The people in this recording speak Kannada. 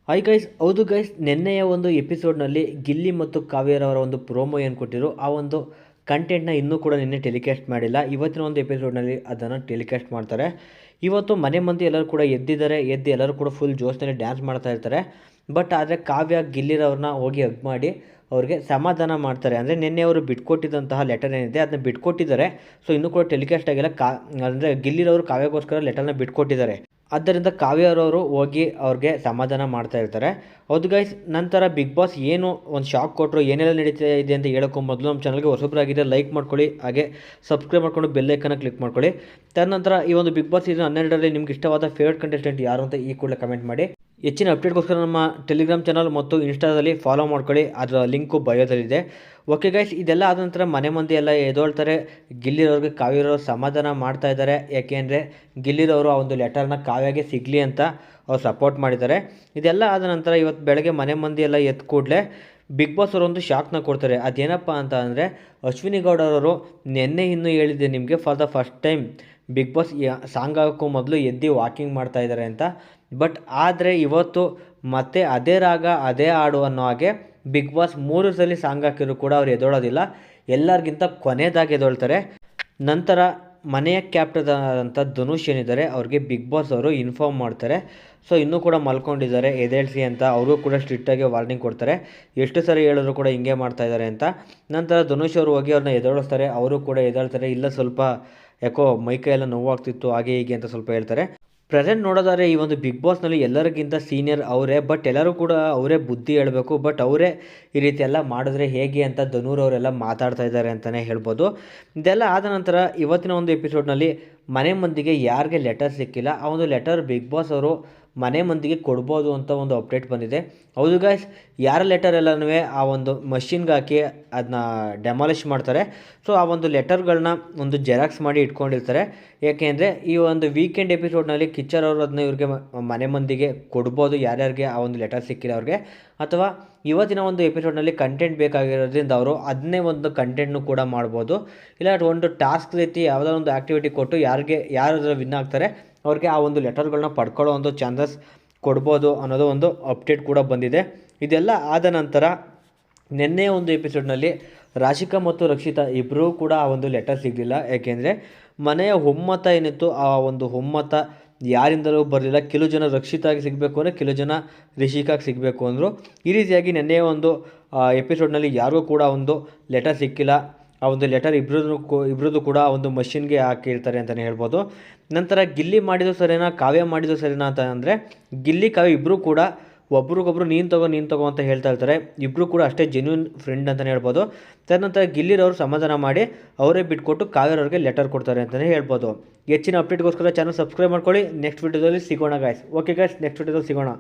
ಹಾಯ್ ಗೈಸ್, ಹೌದು ಗೈಸ್, ನಿನ್ನೆಯ ಒಂದು ಎಪಿಸೋಡ್ನಲ್ಲಿ ಗಿಲ್ಲಿ ಮತ್ತು ಕಾವ್ಯರವರ ಒಂದು ಪ್ರೋಮೋ ಏನು ಕೊಟ್ಟಿರು ಆ ಒಂದು ಕಂಟೆಂಟ್ನ ಇನ್ನೂ ಕೂಡ ನಿನ್ನೆ ಟೆಲಿಕಾಸ್ಟ್ ಮಾಡಿಲ್ಲ. ಇವತ್ತಿನ ಒಂದು ಎಪಿಸೋಡ್ನಲ್ಲಿ ಅದನ್ನು ಟೆಲಿಕಾಸ್ಟ್ ಮಾಡ್ತಾರೆ. ಇವತ್ತು ಮನೆ ಮಂದಿ ಎಲ್ಲರೂ ಕೂಡ ಎದ್ದಿದ್ದಾರೆ. ಎಲ್ಲರೂ ಕೂಡ ಫುಲ್ ಜೋಶ್ನಲ್ಲಿ ಡ್ಯಾನ್ಸ್ ಮಾಡ್ತಾ ಇರ್ತಾರೆ. ಬಟ್ ಆದರೆ ಕಾವ್ಯ ಗಿಲ್ಲಿರವ್ರನ್ನ ಹೋಗಿ ಹಗ್ ಮಾಡಿ ಅವ್ರಿಗೆ ಸಮಾಧಾನ ಮಾಡ್ತಾರೆ. ಅಂದರೆ ನಿನ್ನೆ ಅವರು ಬಿಟ್ಕೊಟ್ಟಿದ್ದಂತಹ ಲೆಟರ್ ಏನಿದೆ ಅದನ್ನ ಬಿಟ್ಕೊಟ್ಟಿದ್ದಾರೆ. ಸೊ ಇನ್ನೂ ಕೂಡ ಟೆಲಿಕಾಸ್ಟ್ ಆಗಿಲ್ಲ. ಅಂದರೆ ಗಿಲ್ಲಿರವರು ಕಾವ್ಯಗೋಸ್ಕರ ಲೆಟರ್ನ ಬಿಟ್ಕೊಟ್ಟಿದ್ದಾರೆ. ಆದ್ದರಿಂದ ಕಾವ್ಯರವರು ಹೋಗಿ ಅವ್ರಿಗೆ ಸಮಾಧಾನ ಮಾಡ್ತಾ ಇರ್ತಾರೆ. ಹೌದು ಗೈಸ್, ನಂತರ ಬಿಗ್ ಬಾಸ್ ಏನು ಒಂದು ಶಾಕ್ ಕೊಟ್ಟರು, ಏನೆಲ್ಲ ನಡೀತಾ ಇದೆ ಅಂತ ಹೇಳೋಕ್ಕೂ ಮೊದಲು ನಮ್ಮ ಚಾನಲ್ಗೆ ಹೊಸಬ್ರಾಗಿದೆ ಲೈಕ್ ಮಾಡ್ಕೊಳ್ಳಿ, ಹಾಗೆ ಸಬ್ಸ್ಕ್ರೈಬ್ ಮಾಡ್ಕೊಂಡು ಬೆಲ್ಲೈಕನ್ನ ಕ್ಲಿಕ್ ಮಾಡ್ಕೊಳ್ಳಿ. ತದನಂತರ ಈ ಒಂದು ಬಿಗ್ ಬಾಸ್ ಸೀಸನ್ 12ರಲ್ಲಿ ನಿಮ್ಗೆ ಇಷ್ಟವಾದ ಫೇವ್ರೇಟ್ ಕಂಟೆಸ್ಟೆಂಟ್ ಯಾರು ಅಂತ ಈ ಕೂಡಲೇ ಕಮೆಂಟ್ ಮಾಡಿ. ಹೆಚ್ಚಿನ ಅಪ್ಡೇಟ್ಗೋಸ್ಕರ ನಮ್ಮ ಟೆಲಿಗ್ರಾಮ್ ಚಾನಲ್ ಮತ್ತು ಇನ್ಸ್ಟಾದಲ್ಲಿ ಫಾಲೋ ಮಾಡ್ಕೊಳ್ಳಿ, ಅದರ ಲಿಂಕು ಬಯೋದಲ್ಲಿದೆ. ಓಕೆ ಗೈಸ್, ಇದೆಲ್ಲ ಆದ ನಂತರ ಮನೆ ಮಂದಿ ಎಲ್ಲ ಎದ್ದೊಳ್ತಾರೆ. ಗಿಲ್ಲಿರವ್ರಿಗೆ ಕಾವ್ಯರವ್ರು ಸಮಾಧಾನ ಮಾಡ್ತಾ ಇದ್ದಾರೆ. ಯಾಕೆಂದರೆ ಗಿಲ್ಲಿರವರು ಆ ಒಂದು ಲೆಟರ್ನ ಕಾವ್ಯಗೆ ಸಿಗಲಿ ಅಂತ ಅವ್ರು ಸಪೋರ್ಟ್ ಮಾಡಿದ್ದಾರೆ. ಇದೆಲ್ಲ ಆದ ನಂತರ ಇವತ್ತು ಬೆಳಗ್ಗೆ ಮನೆ ಮಂದಿ ಎಲ್ಲ ಎದ್ದು ಕೂಡಲೇ ಬಿಗ್ ಬಾಸ್ ಅವರೊಂದು ಶಾಕ್ನ ಕೊಡ್ತಾರೆ. ಅದೇನಪ್ಪ ಅಂತ ಅಂದರೆ, ಅಶ್ವಿನಿ ಗೌಡರವರು ನಿನ್ನೆ ಇನ್ನೂ ಹೇಳಿದ್ದೆ ನಿಮಗೆ, for the first time Big Boss song ಆಗೋಕ್ಕೂ ಮೊದಲು ಎದ್ದು ವಾಕಿಂಗ್ ಮಾಡ್ತಾ ಇದ್ದಾರೆ ಅಂತ. ಬಟ್ ಆದರೆ ಇವತ್ತು ಮತ್ತೆ ಅದೇ ರಾಗ ಅದೇ ಹಾಡು ಅನ್ನೋ ಹಾಗೆ ಬಿಗ್ ಬಾಸ್ 3 ಸಲ ಸಾಂಗ್ ಹಾಕಿದ್ರು ಕೂಡ ಅವ್ರು ಎದ್ದೊಳೋದಿಲ್ಲ. ಎಲ್ಲರಿಗಿಂತ ಕೊನೆಯದಾಗಿ ಎದ್ದೊಳ್ತಾರೆ. ನಂತರ ಮನೆಯ ಕ್ಯಾಪ್ಟನ್ ಅಂತ ಧನುಷ್ ಏನಿದ್ದಾರೆ ಅವ್ರಿಗೆ ಬಿಗ್ ಬಾಸ್ ಅವರು ಇನ್ಫಾರ್ಮ್ ಮಾಡ್ತಾರೆ. ಸೊ ಇನ್ನೂ ಕೂಡ ಮಲ್ಕೊಂಡಿದ್ದಾರೆ, ಎದ್ದೇಳಿಸಿ ಅಂತ ಅವರು ಕೂಡ ಸ್ಟ್ರಿಕ್ಟಾಗಿ ವಾರ್ನಿಂಗ್ ಕೊಡ್ತಾರೆ. ಎಷ್ಟು ಸರಿ ಹೇಳಿದ್ರು ಕೂಡ ಹಿಂಗೆ ಮಾಡ್ತಾ ಇದ್ದಾರೆ ಅಂತ. ನಂತರ ಧನುಷ್ ಅವರು ಹೋಗಿ ಅವ್ರನ್ನ ಎದ್ದೇಳಿಸ್ತಾರೆ. ಅವರು ಕೂಡ ಎದ್ದೇಳ್ತಾರೆ. ಇಲ್ಲ ಸ್ವಲ್ಪ ಯಾಕೋ ಮೈಕೈ ಎಲ್ಲ ನೋವಾಗ್ತಿತ್ತು ಹಾಗೆ ಹೀಗೆ ಅಂತ ಸ್ವಲ್ಪ ಹೇಳ್ತಾರೆ. ಪ್ರೆಸೆಂಟ್ ನೋಡೋದಾದ್ರೆ ಈ ಒಂದು ಬಿಗ್ ಬಾಸ್ನಲ್ಲಿ ಎಲ್ಲರಿಗಿಂತ ಸೀನಿಯರ್ ಅವರೇ. ಬಟ್ ಎಲ್ಲರೂ ಕೂಡ ಅವರೇ ಬುದ್ಧಿ ಹೇಳಬೇಕು. ಬಟ್ ಅವರೇ ಈ ರೀತಿ ಎಲ್ಲ ಮಾಡಿದ್ರೆ ಹೇಗೆ ಅಂತ ಧನೂರ್ ಅವರೆಲ್ಲ ಮಾತಾಡ್ತಾ ಇದ್ದಾರೆ ಅಂತಲೇ ಹೇಳ್ಬೋದು. ಇದೆಲ್ಲ ಆದ ನಂತರ ಇವತ್ತಿನ ಒಂದು ಎಪಿಸೋಡ್ನಲ್ಲಿ ಮನೆ ಮಂದಿಗೆ ಯಾರಿಗೆ ಲೆಟರ್ ಸಿಕ್ಕಿಲ್ಲ, ಆ ಒಂದು ಲೆಟರ್ ಬಿಗ್ ಬಾಸ್ ಅವರು ಮನೆ ಮಂದಿಗೆ ಕೊಡ್ಬೋದು ಅಂತ ಒಂದು ಅಪ್ಡೇಟ್ ಬಂದಿದೆ. ಹೌದು ಗಾಯ್ಸ್, ಯಾರ ಲೆಟರ್ ಎಲ್ಲನೂ ಆ ಒಂದು ಮಷಿನ್ಗೆ ಹಾಕಿ ಅದನ್ನ ಡೆಮಾಲಿಷ್ ಮಾಡ್ತಾರೆ. ಸೊ ಆ ಒಂದು ಲೆಟರ್ಗಳನ್ನ ಒಂದು ಜೆರಾಕ್ಸ್ ಮಾಡಿ ಇಟ್ಕೊಂಡಿರ್ತಾರೆ. ಏಕೆಂದರೆ ಈ ಒಂದು ವೀಕೆಂಡ್ ಎಪಿಸೋಡ್ನಲ್ಲಿ ಕಿಚ್ಚರ್ ಅವರು ಅದನ್ನ ಇವ್ರಿಗೆ ಮನೆ ಮಂದಿಗೆ ಕೊಡ್ಬೋದು, ಯಾರ್ಯಾರಿಗೆ ಆ ಒಂದು ಲೆಟರ್ ಸಿಕ್ಕಿಲ್ಲ ಅವ್ರಿಗೆ. ಅಥವಾ ಇವತ್ತಿನ ಒಂದು ಎಪಿಸೋಡ್ನಲ್ಲಿ ಕಂಟೆಂಟ್ ಬೇಕಾಗಿರೋದ್ರಿಂದ ಅವರು ಅದನ್ನೇ ಒಂದು ಕಂಟೆಂಟ್ನು ಕೂಡ ಮಾಡ್ಬೋದು. ಇಲ್ಲ ಒಂದು ಟಾಸ್ಕ್ ರೀತಿ ಯಾವುದೋ ಒಂದು ಆ್ಯಕ್ಟಿವಿಟಿ ಕೊಟ್ಟು ಯಾರು ವಿನ್ ಆಗ್ತಾರೆ ಅವ್ರಿಗೆ ಆ ಒಂದು ಲೆಟರ್ಗಳನ್ನ ಪಡ್ಕೊಳ್ಳೋ ಒಂದು ಚಾನ್ಸಸ್ ಕೊಡ್ಬೋದು ಅನ್ನೋದು ಒಂದು ಅಪ್ಡೇಟ್ ಕೂಡ ಬಂದಿದೆ. ಇದೆಲ್ಲ ಆದ ನಂತರ ನಿನ್ನೆ ಒಂದು ಎಪಿಸೋಡ್ನಲ್ಲಿ ರಾಶಿಕಾ ಮತ್ತು ರಕ್ಷಿತಾ ಇಬ್ಬರೂ ಕೂಡ ಆ ಒಂದು ಲೆಟರ್ ಸಿಗಲಿಲ್ಲ. ಏಕೆಂದರೆ ಮನೆಯ ಒಮ್ಮತ ಏನಿತ್ತು ಆ ಒಂದು ಒಮ್ಮತ ಯಾರಿಂದಲೂ ಬರಲಿಲ್ಲ. ಕೆಲವು ಜನ ರಕ್ಷಿತಾಗಿ ಸಿಗಬೇಕು ಅಂದರೆ ಕೆಲವು ಜನ ರಿಷಿಕಾಗೆ ಸಿಗಬೇಕು ಅಂದರು. ಈ ರೀತಿಯಾಗಿ ನಿನ್ನೆ ಒಂದು ಎಪಿಸೋಡ್ನಲ್ಲಿ ಯಾರಿಗೂ ಕೂಡ ಒಂದು ಲೆಟರ್ ಸಿಕ್ಕಿಲ್ಲ. ಆ ಒಂದು ಲೆಟರ್ ಇಬ್ಬರದ್ದು ಕೂಡ ಒಂದು ಮಷಿನ್ಗೆ ಹಾಕಿರ್ತಾರೆ ಅಂತಲೇ ಹೇಳ್ಬೋದು. ನಂತರ ಗಿಲ್ಲಿ ಮಾಡಿದ್ದು ಸರಿನಾ ಕಾವ್ಯ ಮಾಡಿದ್ದು ಸರಿನಾ ಅಂತ ಅಂದರೆ, ಗಿಲ್ಲಿ ಕಾವ್ಯ ಇಬ್ಬರು ಕೂಡ ಒಬ್ರಿಗೊಬ್ರು ನೀನು ತಗೋ ಅಂತ ಹೇಳ್ತಾ ಇರ್ತಾರೆ. ಇಬ್ಬರು ಕೂಡ ಅಷ್ಟೇ ಜೆನ್ಯೂನ್ ಫ್ರೆಂಡ್ ಅಂತಲೇ ಹೇಳ್ಬೋದು. ತದನಂತರ ಗಿಲ್ಲಿರವರು ಸಮಾಧಾನ ಮಾಡಿ ಅವರೇ ಬಿಟ್ಕೊಟ್ಟು ಕಾವ್ಯರವ್ರಿಗೆ ಲೆಟರ್ ಕೊಡ್ತಾರೆ ಅಂತಲೇ ಹೇಳ್ಬೋದು. ಹೆಚ್ಚಿನ ಅಪ್ಡೇಟ್ಗೋಸ್ಕರ ಚಾನಲ್ ಸಬ್ಸ್ಕ್ರೈಬ್ ಮಾಡ್ಕೊಳ್ಳಿ. ನೆಕ್ಸ್ಟ್ ವಿಡಿಯೋದಲ್ಲಿ ಸಿಗೋಣ ಗಾಯ್ಸ್. ಓಕೆ ಗಾಯ್ಸ್, ನೆಕ್ಸ್ಟ್ ವಿಡಿಯೋದಲ್ಲಿ ಸಿಗೋಣ.